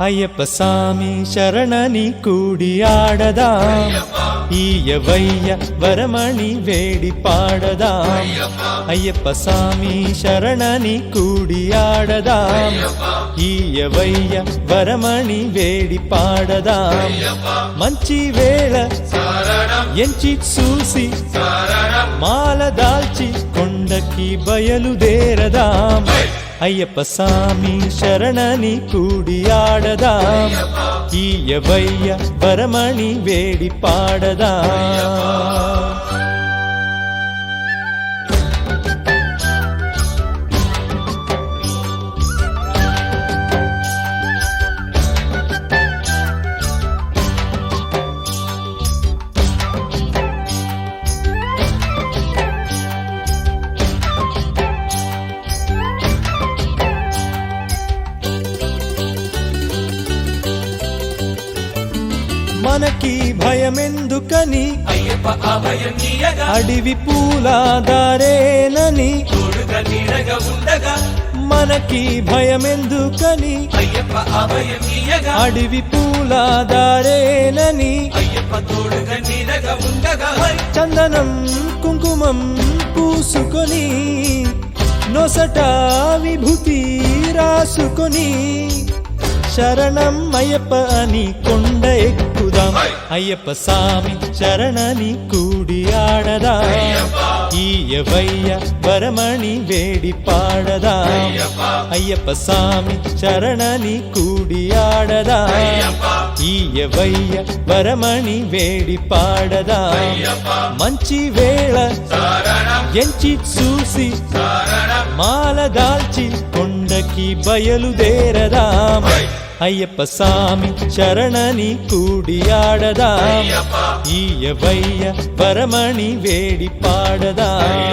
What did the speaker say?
అయ్యప్ప సామి శరణని కూడి ఆడదాం ఈయవయ్య వరమణి వేడి పాడదాం అయ్యప్ప సామి శరణని కూడి ఆడదాం ఈయవయ్య వరమణి వేడి పాడదాం మంచి వేళ ఎంచి చూసి మాల దాల్చి కొండకి బయలుదేరదాం అయ్యప్ప సామి శరణని కూడి ఆడదాం ఈయవయ్య వరమణి వేడి పాడదాం మనకి భయమెందుకని అయ్యప్ప అభయం నీయగా అడివి పూలాదారేనని తోడుగా నీడగా ఉండగా మనకి భయమెందుకని అయ్యప్ప అభయం నీయగా అడివి పూలాదారేనని అయ్యప్ప తోడుగా నీడగా ఉండగా చందనం కుంకుమం పూసుకొని నొసట విభూతి రాసుకొని శరణం అయ్యప్ప అని కొండ ఎక్కుదాం అయ్యప్ప సామి శరణని కూడి ఆడదాం ఈయవయ్య వరమణి వేడి పాడదాం అయ్యప్ప సామి శరణని కూడి ఆడదాం ఈయవయ్య వరమణి వేడి పాడదాం మంచి వేళ ఎంచి చూసి మాల దాల్చి కొండకి బయలుదేరదాం అయ్యప్ప సామి శరణని కూడి ఆడదాం ఈయవయ్య వరమణి వేడి పాడదాం